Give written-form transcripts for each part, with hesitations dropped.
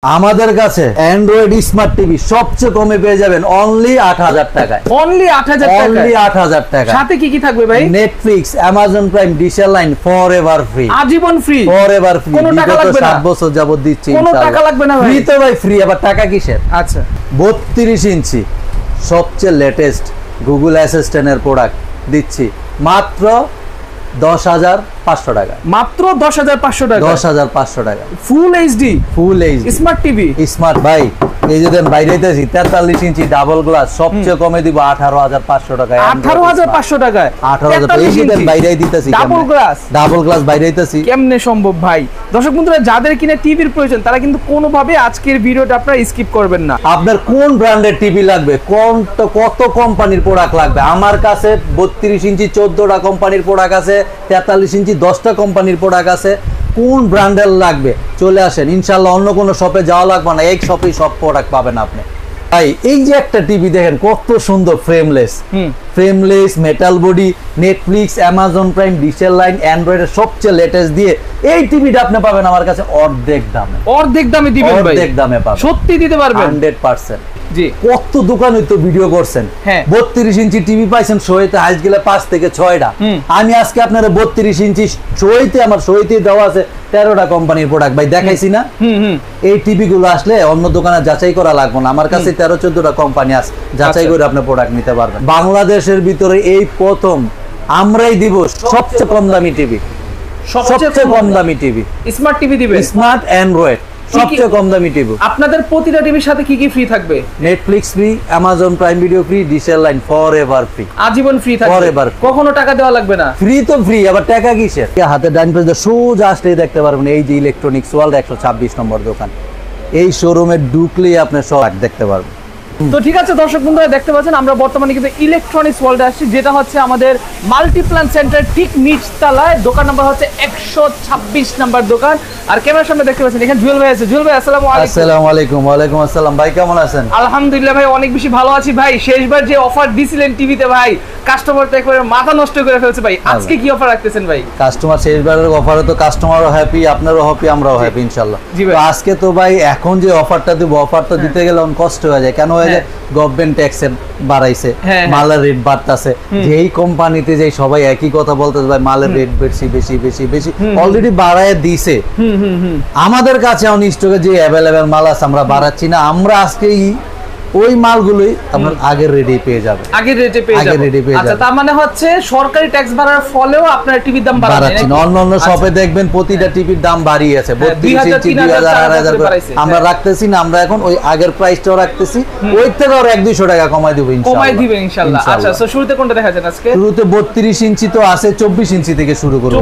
আমাদের কাছে Android smart TV সবচেয়ে কমে পেয়ে যাবেন অনলি ৮০০০ টাকায়। অনলি ৮০০০ টাকা। অনলি ৮০০০ টাকা। সাথে কি কি থাকবে ভাই? Netflix, Amazon Prime, dish line forever free. আজীবন ফ্রি। Forever free. কোনো টাকা লাগবে না। 7 বছর যাবত দিচ্ছি কোনো ইনশাআল্লাহ। টাকা লাগবে না ভাই। ফ্রি তো ভাই ফ্রি, আবার টাকা কিসের? আচ্ছা 32 ইঞ্চি সবচেয়ে লেটেস্ট গুগল অ্যাসিস্ট্যান্টের প্রোডাক্ট দিচ্ছি মাত্র ১০৫০০ টাকা। মাত্র ১০৫০০ টাকা। ১০৫০০ টাকা। Full HD full HD smart TV. Smart ভাই এই যে দেন বাইরে হইতেছি ৪৩ ইঞ্চি ডাবল গ্লাস সবচেয়ে কমে দিব ১৮৫০০ টাকায়। ১৮৫০০ টাকায় ১৮০০০ এই দেন বাইরে দিতেছি ডাবল গ্লাস। ডাবল গ্লাস বাইরে হইতেছি কেমনে সম্ভব ভাই? দর্শক বন্ধুরা, যাদের কিনা টিভির প্রয়োজন তারা কিন্তু কোনোভাবে আজকের ভিডিওটা আপনারা স্কিপ করবেন না। আপনার কোন ব্র্যান্ডের টিভি লাগবে, কত কোম্পানির প্রোডাক্ট লাগবে? আমার কাছে ৩২ ইঞ্চি ১৪টা কোম্পানির প্রোডাক্ট আছে, ৪৩ ইঞ্চি 10টা কোম্পানির প্রোডাক্ট আছে। কোন ব্র্যান্ডের লাগবে চলে আসেন, ইনশাআল্লাহ অন্য কোনো শপে যাওয়া লাগবে না, এক শপেই সব প্রোডাক্ট পাবেন আপনি। ভাই এই যে একটা টিভি দেখেন কত সুন্দর, frameless metal body, Netflix, Amazon Prime, dish line, অ্যান্ড্রয়েডের সবচেয়ে লেটেস্ট দিয়ে এই টিভিটা আপনি পাবেন আমার কাছে অর্ধেক দামে। অর্ধেক দামে দিবেন ভাই? অর্ধেক দামে পাবেন। সত্যি দিতে পারবেন? 100%। জি। কত দোকানে তো ভিডিও করছেন, হ্যাঁ। 32 ইঞ্চি টিভি পাইছেন শোয়েতে আজ গেলে 5 থেকে 6টা। আমি আজকে আপনারা 32 ইঞ্চি শোয়েতে আমার শোয়েতে দেওয়া আছে 13টা কোম্পানির প্রোডাক্ট ভাই দেখাইছি না? এই টিভি গুলো আসলে অন্য দোকানে যাচাই করা লাগবে না, আমার কাছে 13-14টা কোম্পানি আছে, যাচাই করে আপনি প্রোডাক্ট নিতে পারবেন। বাংলাদেশের ভিতরে এই প্রথম আমরাই দিব সবচেয়ে কম দামি টিভি, সবচেয়ে কম দামি টিভি স্মার্ট টিভি দিবেন। স্মার্ট অ্যান্ড্রয়েড সবচেয়ে কম দামি টিভি। আপনাদের প্রতিটা টিভির সাথে কি কি ফ্রি থাকবে? Netflix free, Amazon Prime video free, dish line forever free. আজীবন ফ্রি থাকবে? ফরএভার। কখনো টাকা দেওয়া লাগবে না? ফ্রি তো ফ্রি, আবার টাকা কিসের? হাতে ডান পাশে সোজা আসলেই দেখতে পারবেন এই যে ইলেকট্রনিক্স ওয়ার্ল্ড 126 নম্বর দোকান। এই শোরুমে ঢুকলেই আপনি সব দেখতে পারবেন। তো ঠিক আছে দর্শক বন্ধুরা, দেখতে পাচ্ছেন আমরা বর্তমানে কিন্তু ইলেকট্রনিক্স ওয়ার্ল্ডে আসছি, যেটা হচ্ছে আমাদের মাল্টিপ্ল্যান সেন্টার ঠিক নিচতলায়। দোকান নাম্বার হচ্ছে 126 নাম্বার দোকান। আর ক্যামেরার সামনে দেখতে পাচ্ছেন এখানে জুয়েল ভাই আছে। জুয়েল ভাই আসসালামু আলাইকুম। আসসালামু আলাইকুম। ওয়ালাইকুম আসসালাম। ভাই কেমন আছেন? আলহামদুলিল্লাহ ভাই, অনেক বেশি ভালো আছি ভাই। শেষবার যে অফার দিছিলেন টিভিতে ভাই, কাস্টমার তো একবারে মাথা নষ্ট করে ফেলছে ভাই। আজকে কি অফার রাখতেছেন ভাই? কাস্টমার শেষবারের অফারে তো কাস্টমারও হ্যাপি, আপনারও হ্যাপি, আমরাও হ্যাপি ইনশাআল্লাহ। তো আজকে তো ভাই এখন যে অফারটা দিব, অফারটা দিতে গেলে অনেক কষ্ট হয়ে যায়। কেন হয়ে যায়? গভর্নমেন্ট ট্যাক্স বাড়াইছে, মালের রেট বাড়তাছে। যে এই কোম্পানিতে যে সবাই একই কথা বলতেছে ভাই মালের রেট বেশি বেশি বেশি বেশি অলরেডি বাড়ায় দিছে। আমাদের কাছে অন স্টকে যে অ্যাভেলেবেল মাল আছে আমরা বাড়াচ্ছি না, আমরা আজকে ওই মালগুলোই আপনার আগের রেটে পেয়ে যাবে। আগের রেটে পেয়ে যাবে। আচ্ছা, তার মানে হচ্ছে সরকারি ট্যাক্স বাড়ার ফলেও আপনার টিভির দাম বাড়াচ্ছে না? অন্য শপে দেখবেন প্রতিটা টিভির দাম বাড়িয়েছে 32 ইঞ্চি 2000 4000 করে। আমরা রাখতেছি না, আমরা এখন ওই আগের প্রাইসটাও রাখতেছি, ওই থেকে আর 1-200 টাকা কমাই দেব ইনশাআল্লাহ। কমাই দিবেন ইনশাআল্লাহ। আচ্ছা, সো শুরুতে কোনটা দেখাচ্ছেন আজকে? শুরুতে 32 ইঞ্চি তো আছে, 24 ইঞ্চি থেকে শুরু করব।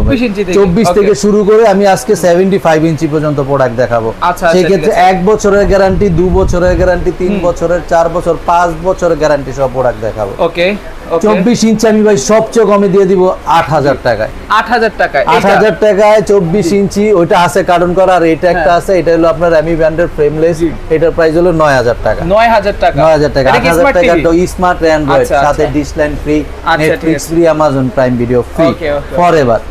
24 থেকে শুরু করে আমি আজকে 75 ইঞ্চি পর্যন্ত প্রোডাক্ট দেখাবো। সেই ক্ষেত্রে 1 বছরের গ্যারান্টি, 2 বছরের গ্যারান্টি, 3 বছরের, 4 বছর, 5 বছরের গ্যারান্টি সব প্রোডাক্ট দেখাবো। ওকে। 24 ইঞ্চি আমি ভাই সবচেয়ে কমে দিয়ে দিব 8000 টাকায়। 8000 টাকায়? 8000 টাকায় 24 ইঞ্চি, ওইটা আছে কার্টন করা, আর এটা একটা আছে, এটা হলো আপনার র্যামি ব্র্যান্ডের ফ্রেমলেস, এটার প্রাইস হলো 9000 টাকা। 9000 টাকা? 9000 টাকা। 8000 টাকা তো স্মার্ট অ্যান্ড্রয়েড, সাথে dish line free, Netflix free, Amazon Prime video free forever.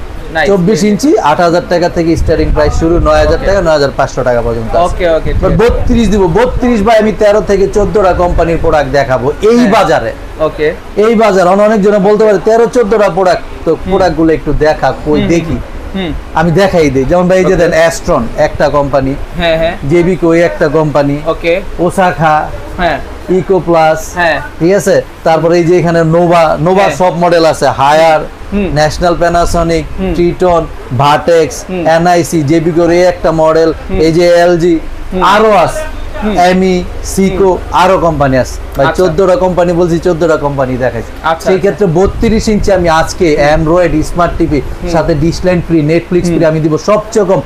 24 ইঞ্চি 8000 টাকা থেকে স্টার্টিং প্রাইস শুরু, 9000 টাকা 9500 টাকা পর্যন্ত আছে। ওকে ওকে। 32 দিব। 32 ভাই আমি 13 থেকে 14টা কোম্পানির প্রোডাক্ট দেখাবো এই বাজারে। ওকে। এই বাজার অনেক জন বলতে পারে 13-14টা প্রোডাক্ট, তো প্রোডাক্টগুলো একটু দেখা, কই দেখি। আমি দেখাই দেই। যেমন ভাই এই যে দেন অ্যাস্ট্রন একটা কোম্পানি, হ্যাঁ হ্যাঁ, জেবিকো একটা কোম্পানি, ওকে, ওসাকা, হ্যাঁ, ইকো প্লাস, হ্যাঁ, ঠিক আছে। তারপরে এই যে এখানে নোভা সব মডেল আছে, Haier, National Panasonic, Triton, Vertex, NIC, জেবিকোর এই একটা মডেল, এই যে এলজি, আরো আছে এমি, সিকো, আরো কোম্পানি আছে ভাই। 14টা কোম্পানি বলছি, 14টা কোম্পানি দেখাইছি। সেই ক্ষেত্রে 32 ইঞ্চি আমি আজকে অ্যান্ড্রয়েড স্মার্ট টিভি সাথে dish line free, Netflix free আমি দিব সবচেয়ে কম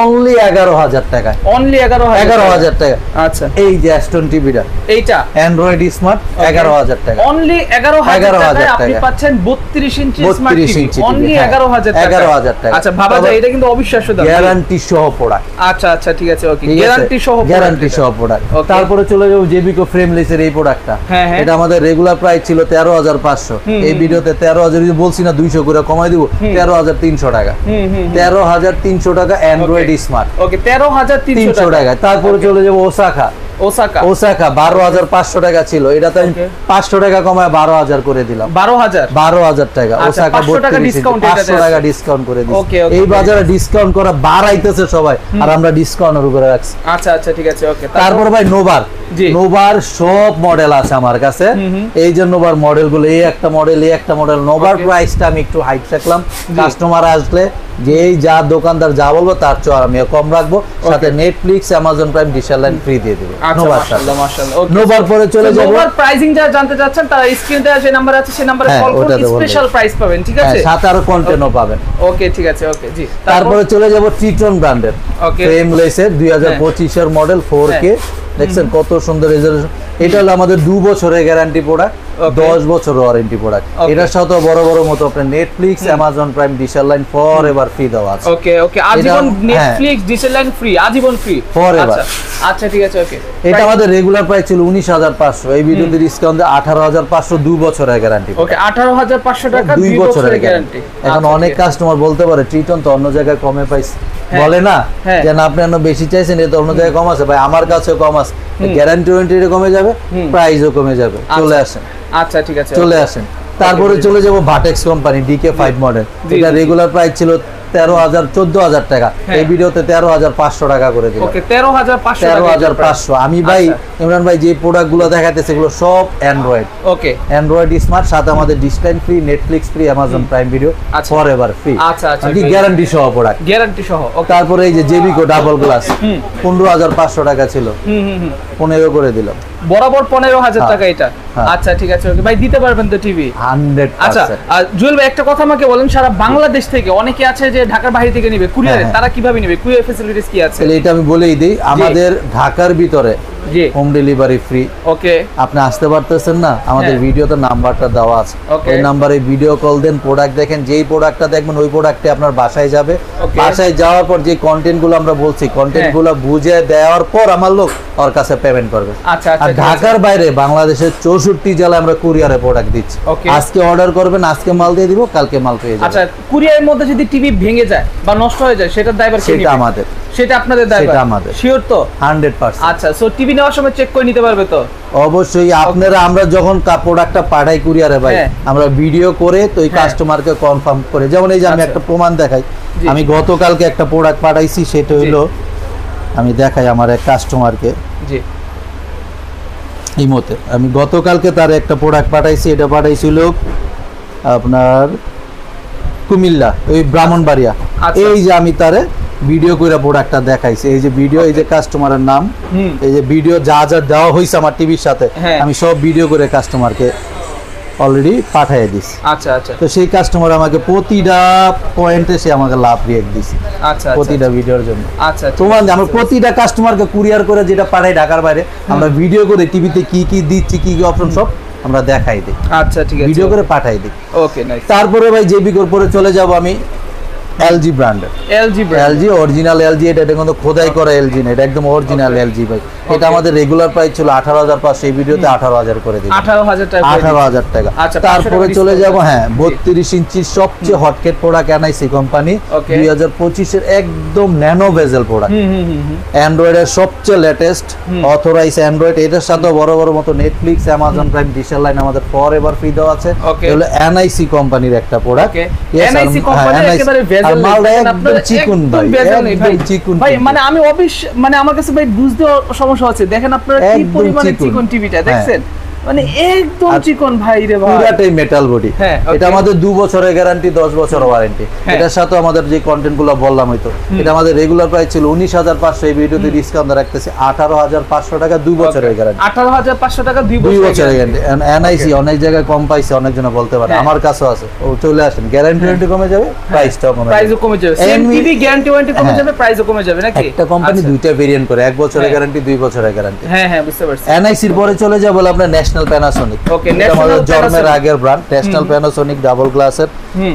অনলি 11000 টাকায়। অনলি 11000 টাকা। আচ্ছা, এই যে অ্যাস্টন টিভিটা এইটা অ্যান্ড্রয়েড স্মার্ট 11,000 টাকা। অনলি 11,000 টাকায় আপনি টাকা। পাচ্ছেন 32 ইঞ্চি স্মার্ট 32 টিভি ইঞ্চি অনলি হ্যাঁ, 11,000 টাকা। 11,000 টাকা। আচ্ছা ভাবা যায় এটা কিন্তু অবিশ্বাস্য দাম। গ্যারান্টি সহ প্রোডাক্ট। আচ্ছা আচ্ছা ঠিক আছে ওকে, ঠিক আছে? গ্যারান্টি সহ গ্যারান্টি সহ প্রোডাক্ট। Okay. তারপরে চলে যাবো জেবিকো ফ্রেমলেসের এই প্রোডাক্টটা। হ্যাঁ, হ্যাঁ। এটা আমাদের রেগুলার প্রাইস ছিল 13,500, এই ভিডিওতে 13,000 বলছি না 200 করে কমাই দিব, 13,300 টাকা। 13,300 টাকা অ্যান্ড্রয়েড স্মার্ট। ওকে 13,300 টাকা। তারপরে চলে যাবো ওসাকা। ওসাকা 12,500 টাকা ছিল, এটাতে আমি Okay. 500 টাকা কমায় 12,000 করে দিলাম। 12,000 টাকা। আচ্ছা, ওসাকা 500 টাকা 32 discount এটাতে 500 টাকা আছে। ডিসকাউন্ট করে দিচ্ছি। Okay, okay, এই বাজারে ডিসকাউন্ট করা বাড়াইতেছে সবাই, আর আমরা ডিসকাউন্টের উপরে রাখছি। আচ্ছা আচ্ছা ঠিক আছে ওকে। তারপর ভাই নোভার। জি। নোভার সব মডেল আছে আমার কাছে। এই যে নোভার মডেলগুলো, এই একটা মডেল, এই একটা মডেল। নোভার Okay. প্রাইসটা আমি একটু হাইট রাখলাম, কাস্টমার আসলে যেই যা দোকানদার যা বলবো তার চেয়ে আমি কম রাখবো, সাথে Netflix, Amazon prime, dish line free দিয়ে দেবো। আচ্ছা নোভার মাশাআল্লাহ মাশাআল্লাহ ওকে। নোভার পরে চলে যাবো। নোভার প্রাইসিং যা জানতে চাচ্ছেন তারা স্ক্রিনে যে নাম্বার আছে সেই নম্বরে হ্যাঁ, কল করুন, ওটাতে বলবেন। স্পেশাল প্রাইস পাবেন, ঠিক আছে? হ্যাঁ, সাথে আরো কন্টেন্টও পাবেন। ওকে ঠিক আছে ওকে জি। তারপরে চলে যাব ট্রিটন ব্র্যান্ডের Okay. ফ্রেমলেসের 2025 এর মডেল 4K। দেখছেন কত সুন্দর রেজোলিউশন। এটা হলো আমাদের 2 বছরের গ্যারান্টি প্রোডাক্ট, Okay. 10 বছর ওয়ারেন্টি প্রোডাক্ট। Okay. এটার সাথে বড় বড় মতো আপনার Netflix, Amazon prime, dish line for ever free দেওয়া আছে। ওকে ওকে আজীবন হ্যাঁ। নেটফ্লিক্স ডিশ লাইন ফ্রি, আজীবন ফ্রি Forever. আচ্ছা আচ্ছা ঠিক আছে ওকে। এটা আমাদের রেগুলার প্রাইস ছিল 19,500, এই ভিডিওতে ডিসকাউন্ট দিয়ে 18,500, 2 বছরের গ্যারান্টি। ওকে 18,500 টাকা 2 বছরের গ্যারান্টি। এখন অনেক কাস্টমার বলতে পারে ট্রিটন তো অন্য জায়গায় কমে পাইছে, বলে না হ্যাঁ। যে না আপনি অন্য বেশি চাইছেন, এটা অন্য জায়গায় কম আছে। ভাই আমার কাছেও কম আছে, গ্যারান্টি ওয়ারেন্টি কমে যাবে, প্রাইসও কমে যাবে। চলে আসেন, আচ্ছা ঠিক আছে চলে আসেন। তারপরে চলে যাব ভাটেক্স কোম্পানি DK5 মডেল। জি, এটা জি। রেগুলার প্রাইস ছিল 13,000 14,000 টাকা, হ্যাঁ। এই ভিডিওতে 13,500 টাকা করে দিলাম। ওকে 13,500 টাকা 13,500। আমি ভাই আচ্ছা। ইমরান ভাই যে প্রোডাক্টগুলো দেখাইতেছে এগুলো সব অ্যান্ড্রয়েড, ওকে অ্যান্ড্রয়েড স্মার্ট, সাথে আমাদের dish line free, Netflix free, Amazon Prime video আচ্ছা। ফরএভার ফ্রি। আচ্ছা, আচ্ছা, কি okay. গ্যারান্টি সহ প্রোডাক্ট। গ্যারান্টি সহ ওকে। তারপরে এই যে জেবিকো ডাবল গ্লাস 15,500 টাকা ছিল, 15 করে দিলাম। বরাবর 15,000 হ্যাঁ। টাকা এটা। হ্যাঁ। আচ্ছা ঠিক আছে ওকে ভাই, দিতে পারবেন তো টিভি? 100%। আচ্ছা জুয়েল ভাই একটা কথা আমাকে বলেন, সারা বাংলাদেশ থেকে অনেকে আছে যে ঢাকার বাইরে থেকে নিবে কুরিয়ারে, হ্যাঁ। তারা কিভাবে নিবে? কুরিয়ার ফ্যাসিলিটিস কি আছে? তাহলে এটা আমি বলেই দিই, আমাদের ঢাকার ভিতরে জি হোম ডেলিভারি ফ্রি। ওকে আপনি আসতে পারতেছেন না, আমাদের হ্যাঁ। ভিডিওতে নাম্বারটা দেওয়া আছে, Okay. ওই নাম্বারে ভিডিও কল দেন, প্রোডাক্ট দেখেন, যেই প্রোডাক্টটা দেখবেন ওই প্রোডাক্টে আপনার বাসায় যাবে। Okay. বাসায় যাওয়ার পর যে কন্টেন্টগুলো আমরা বলছি, কন্টেন্টগুলো বুঝে দেওয়ার পর আমার লোক ওর কাছে পেমেন্ট করবে। আচ্ছা আর আচ্ছা ঠিক আছে। ঢাকার বাইরে বাংলাদেশের 64 জেলায় আমরা কুরিয়ারে প্রোডাক্ট দিচ্ছি। Okay. আজকে অর্ডার করবেন, আজকে মাল দিয়ে দিব, কালকে মাল পেয়ে যাবেন। আচ্ছা কুরিয়ারের মধ্যে যদি টিভি ভেঙে যায় বা নষ্ট হয়ে যায় সেটার দায়ভার কে সেটা নিবে? আমাদের, সেটা আপনাদের দায়ভার? সেটা আমাদের। শিওর তো? 100%। আচ্ছা সো টিভি নেওয়ার সময় চেক করে নিতে পারবে তো? অবশ্যই আপনারা, আমরা যখন প্রোডাক্টটা পাঠাই কুরিয়ারে ভাই, হ্যাঁ। আমরা ভিডিও করে তো ওই হ্যাঁ। কাস্টমারকে কনফার্ম করে, যেমন এই যে আমি আচ্ছা। একটা প্রমাণ দেখাই, জি। আমি গতকালকে একটা প্রোডাক্ট পাঠাইছি, সেটা হলো আমি দেখাই আমার এক কাস্টমারকে জি এই মতে, আমি গতকালকে তার একটা প্রোডাক্ট পাঠাইছি, এটা পাঠাইছিল আপনার কুমিল্লা, ওই ব্রাহ্মণবাড়িয়া। আচ্ছা। এই যে আমি তারে ভিডিও করে প্রোডাক্টটা দেখাইছি, এই যে ভিডিও, এই যে কাস্টমারের নাম, এই যে ভিডিও যা যা দেওয়া হয়েছে আমার টিভির সাথে, হ্যাঁ। আমি সব ভিডিও করে কাস্টমারকে অলরেডি পাঠিয়ে দিছি। আচ্ছা আচ্ছা তো সেই কাস্টমার আমাকে প্রতিটা পয়েন্টে সে আমাকে লাভ রিয়েক্ট দিছে, আচ্ছা প্রতিটা ভিডিওর জন্য। আচ্ছা তোমার আমরা প্রতিটা কাস্টমারকে কুরিয়ার করে যেটা পাঠাই ঢাকার বাইরে, আমরা ভিডিও করে টিভিতে কি কি দিচ্ছি, কি কি অপশন সব আমরা দেখাই দিই, আচ্ছা ঠিক আছে ভিডিও করে পাঠাই দিই। Okay nice. তারপরে ভাই জেবিকোর পরে চলে যাব আমি এলজি ব্র্যান্ডের। LG brand LG original LG, এটা কিন্তু খোদাই করা এলজি না, এটা একদম অরিজিনাল এলজি ভাই। এটা আমাদের রেগুলার প্রাইস ছিল 18,500, এই ভিডিওতে 18,000 করে দিই, 18,000 টাকা 18,000 টাকা। আচ্ছা, তারপরে 500 চলে টাকা যাব হ্যাঁ discount। 32 ইঞ্চির সবচেয়ে হটকেট প্রোডাক্ট এনআইসি কোম্পানি, Okay. 2025 এর একদম ন্যানো বেজেল প্রোডাক্ট, অ্যান্ড্রয়েডের সবচেয়ে লেটেস্ট অথরাইজ অ্যান্ড্রয়েড। এটার সাথে বড় বড় মতো Netflix, Amazon prime, dish line আমাদের ফরএভার ফ্রি দেওয়া আছে। Okay. এগুলো এনআইসি কোম্পানির একটা প্রোডাক্ট। ওকে এনআইসি কোম্পানি একেবারে ভেজেল একদম চিকুন ভাই, একদম চিকুন। ভাই মানে আমি মানে আমার কাছে ভাই বুঝতে সমস্যা হচ্ছে, দেখেন আপনারা কি একদম পরিমাণে চিকুন। চিকন টিভিটা হ্যাঁ। দেখছেন, মানে একদম চিকন ভাই রে ভাই, পুরাটাই মেটাল বডি। হ্যাঁ, এটা আমাদের 2 বছরের গ্যারান্টি, 10 বছরের ওয়ারেন্টি। এটার সাথে আমাদের যে কন্টেন্ট গুলো বললাম হয়তো, এটা আমাদের রেগুলার প্রাইস ছিল 19,500, এই ভিডিওতে ডিসকাউন্ট রাখতেছি 18,500 টাকা, 2 বছরের গ্যারান্টি। 18,500 টাকা 2 2 বছরের বছরের গ্যারান্টি। এনআইসি অনেক জায়গায় কম পাইছে, অনেকজন বলতে পারে, আমার কাছেও আছে, ও চলে আসেন, গ্যারান্টি কমে যাবে, প্রাইসটাও কমে যাবে, প্রাইসও কমে যাবে, সেম টিভি গ্যারান্টি ওয়ারেন্টি কমে যাবে, প্রাইসও কমে যাবে নাকি? একটা কোম্পানি দুইটা ভেরিয়েন্ট করে, 1 বছরের গ্যারান্টি, 2 বছরের গ্যারান্টি। হ্যাঁ হ্যাঁ, বুঝতে পারছি। এনআইসির পরে চলে যাব বলে আপনার ন্যাশনাল প্যানাসোনিক। ওকে, এটা আমাদের জন্মের আগের ব্র্যান্ড, ন্যাশনাল প্যানাসোনিক ডাবল গ্লাসের,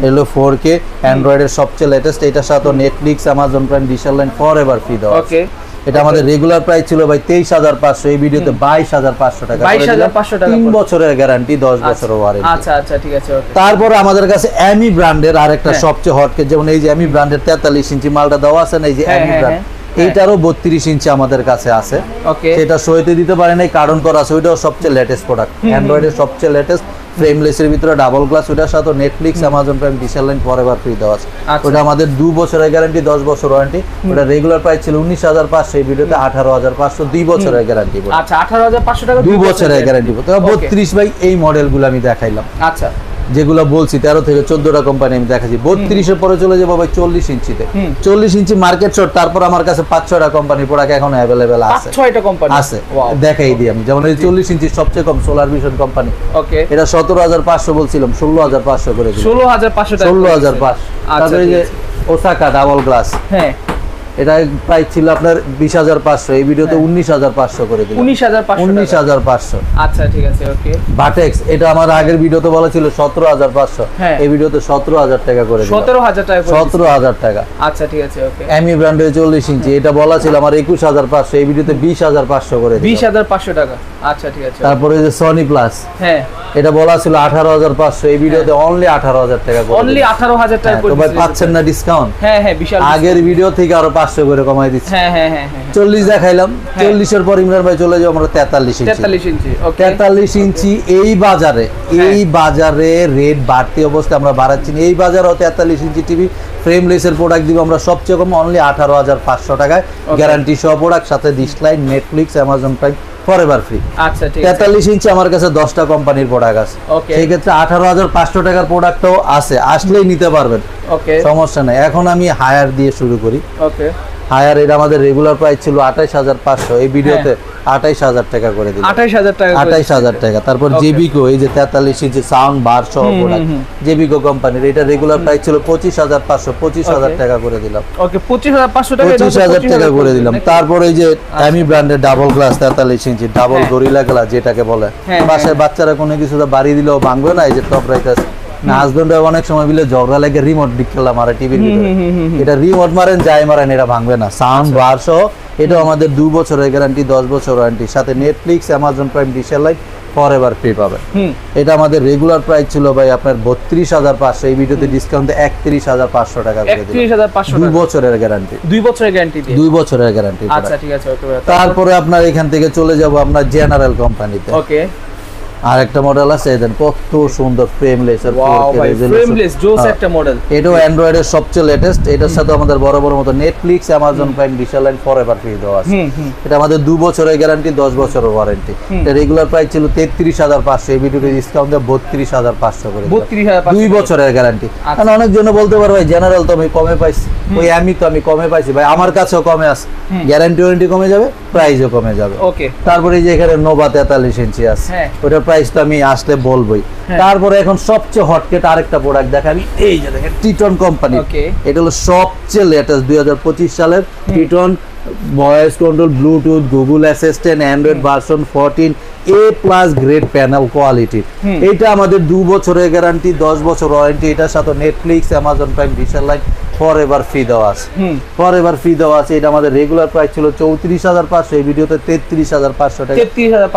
এলো 4K অ্যান্ড্রয়েডের সবচেয়ে লেটেস্ট। এটার সাথে Netflix, Amazon prime, digital line forever free দেওয়া। ওকে, এটা আমাদের রেগুলার প্রাইস ছিল ভাই 23,500, এই ভিডিওতে 22,500 টাকা, 22,500 টাকা, 3 বছরের গ্যারান্টি, 10 বছরের ওয়ারেন্টি। আচ্ছা আচ্ছা, ঠিক আছে, ওকে। তারপরে আমাদের কাছে অ্যামি ব্র্যান্ডের আরেকটা সবচেয়ে হটকে, যেমন এই যে অ্যামি ব্র্যান্ডের 43 ইঞ্চি মালটা দেওয়া আছে না, এই যে অ্যামি ব্র্যান্ড, এইটারও 32 ইঞ্চি আমাদের কাছে আছে। ওকে, সেটা সইতে দিতে পারে নাই, কারণ করা আছে, ওইটাও সবচেয়ে লেটেস্ট প্রোডাক্ট, অ্যান্ড্রয়েডের সবচেয়ে লেটেস্ট, ফ্রেমলেসের ভিতরে ডাবল গ্লাস, ওটার সাথে Netflix, Amazon prime, digital line forever free দেওয়া আছে। ওটা আমাদের 2 বছরের গ্যারান্টি, 10 বছর ওয়ারেন্টি। ওটা রেগুলার প্রাইস ছিল 19,500, এই ভিডিওতে 18,500, 2 বছরের গ্যারান্টি। আচ্ছা, 18,500 টাকা 2 বছরের গ্যারান্টি। তবে 32 ভাই এই মডেলগুলো আমি দেখাইলাম, আচ্ছা, যেগুলো বলছি 13 থেকে 14টা কোম্পানি আমি দেখাচ্ছি। 32 এর পরে চলে যাবো ভাই 40 ইঞ্চিতে। 40 ইঞ্চি মার্কেট শর্ট, তারপর আমার কাছে 5-6টা কোম্পানির প্রোডাক্ট এখন অ্যাভেলেবেল আছে, 5-6টা কোম্পানি আছে, দেখাই দিই আমি। যেমন এই 40 ইঞ্চি সবচেয়ে কম সোলার ভিশন কোম্পানি, ওকে, এটা 17,500 বলছিলাম, 16,500 করে দিলাম, 16,500 টাকা, 16,500। তারপরে এই যে ওসাকা ডাবল গ্লাস, হ্যাঁ, এটা প্রাইস ছিল আপনার 20,500, এই ভিডিওতে 19,500 করে দিলাম, 19,500। আচ্ছা, ঠিক আছে, ওকে। ভাটেক্স, এটা আমার আগের ভিডিওতে বলা ছিল 17,500, এই ভিডিওতে 17,000 টাকা করে দিলাম, 17,000 টাকা, 17,000 টাকা। আচ্ছা, ঠিক আছে, ওকে। এমি ব্র্যান্ডের 40 ইঞ্চি, এটা বলা ছিল আমার 21,500, এই ভিডিওতে 20,500 করে দিলাম, 20,500 টাকা। আচ্ছা, ঠিক আছে। তারপরে যে সনি প্লাস, হ্যাঁ, এটা বলা ছিল 18,500, এই ভিডিওতে অনলি 18,000 টাকা করে অনলি 18,000 টাকা করে তো ভাই পাচ্ছেন না ডিসকাউন্ট? হ্যাঁ হ্যাঁ, বিশাল। আগের ভিডিও থেকে আরো 500 করে কমাই দিচ্ছি। হ্যাঁ হ্যাঁ হ্যাঁ, 40 দেখাইলাম, 40 এর পর ইমরান ভাই চলে যাও আমরা 43 ইঞ্চি। 43 ইঞ্চি, ওকে। 43 ইঞ্চি এই বাজারে রেট বাড়তি অবস্থা আমরা বাড়াচ্ছি না। এই বাজারেও 43 ইঞ্চি টিভি ফ্রেমলেসের প্রোডাক্ট দিব আমরা সবচেয়ে কম অনলি 18,500 টাকায়, গ্যারান্টি সহ প্রোডাক্ট, সাথে Dishline, Netflix, Amazon Prime forever free. আচ্ছা, ঠিক আছে। 43 ইঞ্চি আমার কাছে 10টা কোম্পানির প্রোডাক্ট আছে, সেই ক্ষেত্রে 18,500 টাকার প্রোডাক্টও আছে, আসলেই নিতে পারবেন, ওকে, সমস্যা নাই। এখন আমি হায়ার দিয়ে শুরু করি। ওকে, হায়ার, এটা আমাদের রেগুলার প্রাইস ছিল 28,500, এই ভিডিওতে 28,000 টাকা করে দিলাম, 28,000 টাকা, 28,000 টাকা। তারপর জেবিকো, এই যে 43 ইঞ্চি সাউন্ড বার সহ প্রোডাক্ট, জেবিকো কোম্পানির, এটা রেগুলার প্রাইস ছিল 25,500, 25,000 টাকা করে দিলাম, ওকে, 25,500 টাকা, 25,000 টাকা করে দিলাম। তারপর এই যে অ্যামি ব্র্যান্ডের ডাবল গ্লাস 43 ইঞ্চি ডাবল গরিলা গ্লাস যেটাকে বলে, বাসায় বাচ্চারা কোনো কিছু বাড়ি দিলেও ভাঙবে না, এই যে টপ রাইটার্স না, হাজবেন্ড অনেক সময় বিলে ঝগড়া লাগে, রিমোট বিকেলা মারে টিভির ভিতরে, এটা রিমোট মারেন যাই মারেন, এটা ভাঙবে না, সাউন্ড বার সহ। এটাও আমাদের 2 বছরের গ্যারান্টি, 10 বছর ওয়ারেন্টি, সাথে Netflix, Amazon prime, digital line forever free পাবেন। এটা আমাদের রেগুলার প্রাইস ছিল ভাই আপনার 32,500, এই ভিডিওতে ডিসকাউন্টে 31,500 টাকা করে দিলাম, 31,500 2 বছরের গ্যারান্টি, 2 বছরের গ্যারান্টি দিয়ে, 2 বছরের গ্যারান্টি। আচ্ছা, ঠিক আছে, ওকে। তারপরে আপনার এখান থেকে চলে যাব আপনার জেনারেল কোম্পানিতে, ওকে। আরেকটা মডেল আছে, দেন কত সুন্দর ফ্রেমলেস আর 4K রেজোলিউশন, ফ্রেমলেস জোস একটা মডেল। এটাও অ্যান্ড্রয়েডের সবচেয়ে লেটেস্ট, এটার সাথে আমাদের বড় মতো Netflix, Amazon prime, digital line forever free দেওয়া আছে। এটা আমাদের 2 বছরের গ্যারান্টি, 10 বছরের ওয়ারেন্টি। এটা রেগুলার প্রাইস ছিল 33,500, এই ভিডিওতে ডিসকাউন্ট দিয়ে 32,500 করে দিলাম, 32,500, 2 বছরের গ্যারান্টি। কারণ অনেকজন বলতে পারে ভাই জেনারেল তো আমি কমে পাইছি, ওই আমি তো আমি কমে পাইছি, ভাই আমার কাছেও কমে আছে, গ্যারান্টি ওয়ারেন্টি কমে যাবে, প্রাইসও কমে যাবে, ওকে। তারপরে এই যে এখানে নোভা 43 ইঞ্চি আছে, ওটার প্রাইস তো আমি আসলে বলবোই। তারপরে এখন সবচেয়ে হটকেট আরেকটা প্রোডাক্ট দেখাবি, এই যে দেখেন টিটন কোম্পানি, এটা হলো সবচেয়ে লেটেস্ট 2025 সালের টিটন voice control, Bluetooth, Google assistant, Android version 14 A+ grade panel quality. এটা আমাদের 2 বছরের গ্যারান্টি, 10 বছর ওয়ারেন্টি, এটার সাথে Netflix, Amazon prime, digital line forever free দেওয়া আছে, ফরএভার ফ্রি দেওয়া আছে। এটা আমাদের রেগুলার প্রাইস ছিল 34,500, এই ভিডিওতে 33,500 টাকা,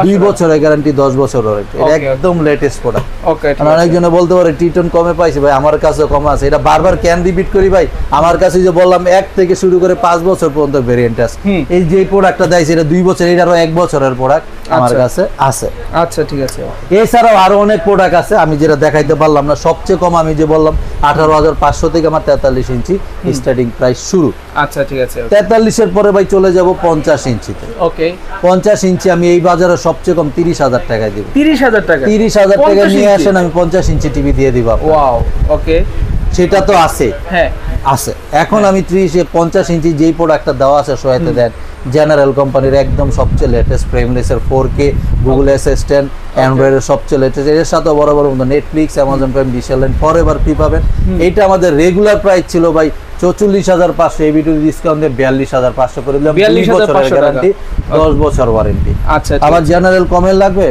2 বছরের গ্যারান্টি, 10 বছর ওয়ারেন্টি, এটা একদম লেটেস্ট প্রোডাক্ট। ওকে, অনেকজনে বলতে পারে টিটন কমে পাইছে, ভাই আমার কাছেও কমে আছে, এটা বারবার কেন রিপিট করি ভাই, আমার কাছে যে বললাম 1 থেকে শুরু করে 5 বছর পর্যন্ত ভেরিয়েন্ট আছে। এই যে প্রোডাক্টটা দেয়ছে এটা 2 বছর, এটা আরো 1 বছরের প্রোডাক্ট, আমার কাছে আছে। আচ্ছা ঠিক আছে। এছাড়াও আরো অনেক প্রোডাক্ট আছে, আমি যেটা দেখাইতে পারলাম না। সবচেয়ে কম আমি যে বললাম 18,500 থেকে আমার 43 ইঞ্চি স্টার্টিং প্রাইস শুরু। আচ্ছা ঠিক আছে। 43 এর পরে ভাই চলে যাব 50 ইঞ্চিতে। ওকে, 50 ইঞ্চি আমি এই বাজারে সবচেয়ে কম 30,000 টাকায় দিব। 30,000 টাকা? 30,000 টাকা নিয়ে আসেন, আমি 50 ইঞ্চি টিভি দিয়ে দিব। ওয়াও, ওকে, সেটা তো আছে। হ্যাঁ আছে। এখন আমি 50 ইঞ্চি যেই প্রোডাক্টটা দেওয়া আছে সহায়তা দেন জেনারেল কোম্পানির একদম সবচেয়ে লেটেস্ট ফ্রেমলেসের 4K গুগল অ্যাসিস্ট্যান্ট অ্যান্ড্রয়েডের সবচেয়ে লেটেস্ট, এর সাথে বড় বড় মতো Netflix, Amazon Prime, dish line forever free পাবেন। এইটা আমাদের রেগুলার প্রাইস ছিল ভাই 44,500, এই ভিডিও ডিসকাউন্ট দিয়ে 42,500 করে দিলাম। 2 বছরের গ্যারান্টি, 10 বছর ওয়ারেন্টি। আচ্ছা, আবার জেনারেল কমে লাগবে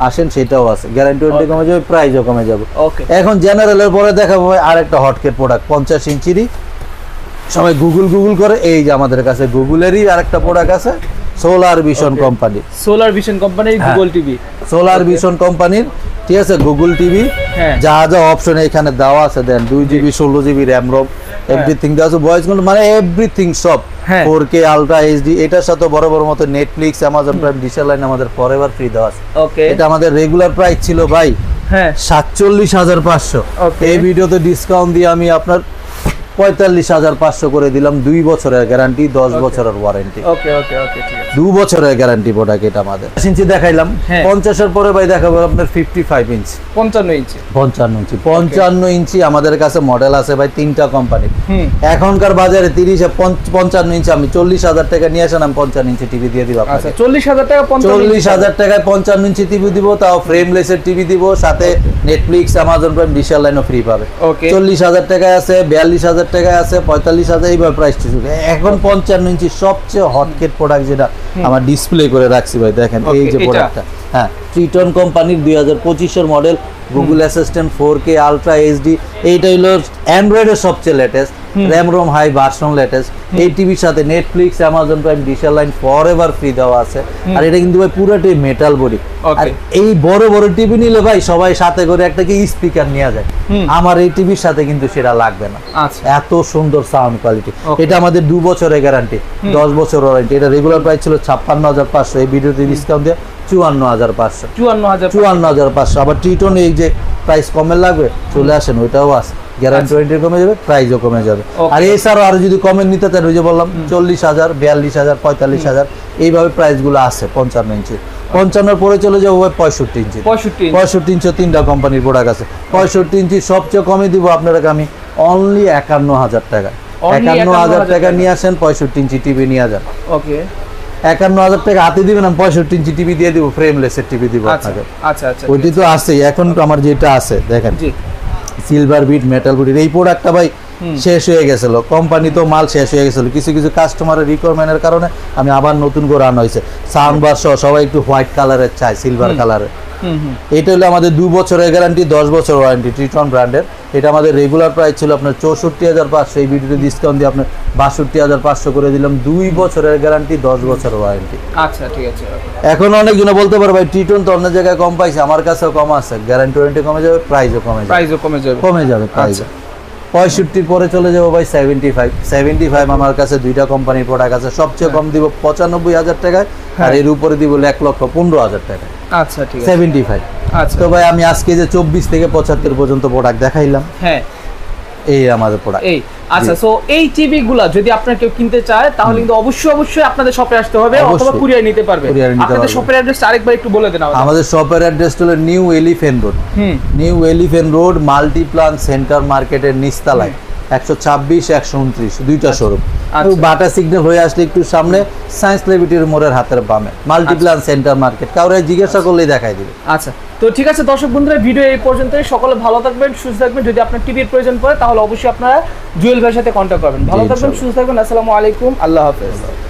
আসেন, সেটাও আছে, গ্যারান্টি ওয়ারেন্টি কমে যাবে, প্রাইসও কমে যাবে। ওকে, এখন জেনারেলের পরে দেখাবো ভাই আরেকটা হটকেট প্রোডাক্ট 50 ইঞ্চিরই। সবাই গুগল করে, এই যে আমাদের কাছে গুগলেরই আরেকটা প্রোডাক্ট আছে, solar vision company. Solar vision কোম্পানির গুগল টিভি, সোলার ভিশন কোম্পানির, ঠিক আছে, গুগল টিভি। যা যা অপশন এখানে দেওয়া আছে দেন, 2GB 16GB RAM ROM everything দেওয়া আছে, ভয়েস মানে এভরিথিং সব 4K আলট্রা এইচডি। এটার সাথে বড় বড় মতো Netflix, Amazon Prime, dish line আমাদের ফরএভার ফ্রি দেওয়া আছে। ওকে, এটা আমাদের রেগুলার প্রাইস ছিল ভাই 47,500। এই ভিডিওতে ডিসকাউন্ট দিয়ে আমি আপনার 45,500 করে দিলাম। 2 বছরের গ্যারান্টি, 10 বছরের ওয়ারেন্টি। ওকে ওকে ওকে, ঠিক আছে। 2 বছরের গ্যারান্টি প্রোডাক্ট এটা আমাদের। 50 ইঞ্চি দেখাইলাম, 50 এর পরে ভাই দেখাবো আপনার 55 ইঞ্চি। 55 ইঞ্চি, 55 ইঞ্চি আমাদের কাছে মডেল আছে ভাই 3টা কোম্পানির। এখনকার বাজারে 55 ইঞ্চি আমি 40,000 টাকা নিয়ে আসেন, আমি 55 ইঞ্চি টিভি দিয়ে দিব আপনাকে। আচ্ছা, 40,000 টাকা 40,000 টাকায় 55 ইঞ্চি টিভি দিব, তাও ফ্রেমলেসের টিভি দিব, সাথে নেটফ্লিক্স, অ্যামাজন প্রাইম, ডিশেল লাইনও ফ্রি পাবে। 40,000 টাকায় আছে, 42,000 টাকায় আছে, 45,000, এইভাবে প্রাইস শুরু। এখন 55 ইঞ্চি সবচেয়ে হটকেট প্রোডাক্ট যেটা আমার ডিসপ্লে করে রাখছি ভাই, দেখেন এই যে প্রোডাক্টটা। হ্যাঁ, ট্রিটন কোম্পানির 2025 এর model, Google Assistant 4K ultra HD. এইটা হলো অ্যান্ড্রয়েডের সবচেয়ে latest, RAM ROM high version latest. এই টিভির সাথে Netflix, Amazon Prime, dish line forever free দেওয়া আছে। আর এটা কিন্তু ভাই পুরোটাই মেটাল বডি। আর এই বড় বড় টিভি নিলে ভাই সবাই সাথে করে একটা কি স্পিকার নিয়ে যায়, আমার এই টিভির সাথে কিন্তু সেটা লাগবে না। এত সুন্দর সাউন্ড কোয়ালিটি। এটা আমাদের 2 বছরের গ্যারান্টি, 10 বছর ওয়ারেন্টি। এটা রেগুলার প্রাইস ছিল 56,500, এই ভিডিওতে ডিসকাউন্ট দিয়ে 54,500। 54,500। আবার ট্রিটন এই যে প্রাইস কমে লাগবে চলে আসেন, ওইটাও আছে, গ্যারান্টি ওয়ারেন্টি কমে যাবে, প্রাইসও কমে যাবে। আর এছাড়াও আরো যদি কমেন্ট নিতে চান, ওই যে বললাম 40,000, 42,000, 45,000 এইভাবে প্রাইস গুলো আছে 55 ইঞ্চি। 55 পরে চলে যাবো 65 ইঞ্চি। 65 ইঞ্চি 3টা কোম্পানির প্রোডাক্ট আছে। 65 ইঞ্চি সবচেয়ে কমে দিব আপনাকে আমি অনলি 51,000 টাকা। 51,000 টাকা নিয়ে আসেন, 65 ইঞ্চি টিভি নিয়ে যান। ওকে, 51,000 টাকা হাতে দিবেন, আমি 65 ইঞ্চি টিভি দিয়ে দিব, ফ্রেমলেসের টিভি দিব আপনাকে। আচ্ছা আচ্ছা, ওইটি তো আছেই। এখন আমার যেটা আছে দেখেন, সিলভার বিট মেটাল বিট, এই প্রোডাক্টটা ভাই শেষ হয়ে গেছিল, কোম্পানি তো মাল শেষ হয়ে গেছিল, কিছু কিছু কাস্টমারের রিকোয়ারমেন্টের কারণে আমি আবার নতুন করে আনা হয়েছে। সাউন্ড বার সহ সবাই একটু হোয়াইট কালারের চাই, সিলভার কালারের। এটা হলো আমাদের 2 বছরের গ্যারান্টি, 10 বছর ওয়ারেন্টি, ট্রিটন ব্র্যান্ডের। এটা আমাদের রেগুলার প্রাইস ছিল আপনার 64,500, এই ভিডিওতে ডিসকাউন্ট দিয়ে আপনার 62,500 করে দিলাম। 2 বছরের গ্যারান্টি, 10 বছর ওয়ারেন্টি। আচ্ছা ঠিক আছে। এখন অনেকজন বলতে পারে ভাই ট্রিটন তো অন্য জায়গায় কম পাইছে, আমার কাছেও কম আছে, গ্যারান্টি ওয়ারেন্টি কমে যাবে, প্রাইসও কমে যাবে, প্রাইস। 65 পরে চলে যাবো ভাই 75। আমার কাছে 2টা কোম্পানির প্রোডাক্ট আছে, সবচেয়ে কম দিব 95,000 টাকায়, আর এর উপরে দিব 1,15,000 টাকা। আচ্ছা ঠিক আছে, 75। আচ্ছা তো ভাই আমি আজকে যে 24 থেকে 75 পর্যন্ত প্রোডাক্ট দেখাইলাম, হ্যাঁ এই আমাদের প্রোডাক্ট। এই আচ্ছা, সো এই টিভি গুলা যদি আপনারা কেউ কিনতে চায় তাহলে কিন্তু অবশ্যই আপনাদের শপে আসতে হবে, অথবা কুরিয়ার নিতে পারবে। আপনাদের শপের অ্যাড্রেস আরেকবার একটু বলে দেন। আমাদের শপের অ্যাড্রেস হলো new elephant road, new elephant road, Multiplan centre মার্কেটের নিচতলায় 126, 129 2টা শোরুম। বাটা সিগন্যাল হয়ে আসলে একটু সামনে সায়েন্স ল্যাবরেটরির মোড়ের হাতের বামে মাল্টিপ্লান সেন্টার মার্কেট, কাউরে জিজ্ঞাসা করলেই দেখাই দিবে। আচ্ছা, তো ঠিক আছে দর্শক বন্ধুরা, ভিডিও এই পর্যন্তই। সকলে ভালো থাকবেন, সুস্থ থাকবেন। যদি আপনার টিভির প্রয়োজন পড়ে তাহলে অবশ্যই আপনারা জুয়েল ভাইয়ের সাথে কন্ট্যাক্ট করবেন। ভালো থাকবেন, সুস্থ থাকবেন। আসসালামু আলাইকুম, আল্লাহ হাফেজ।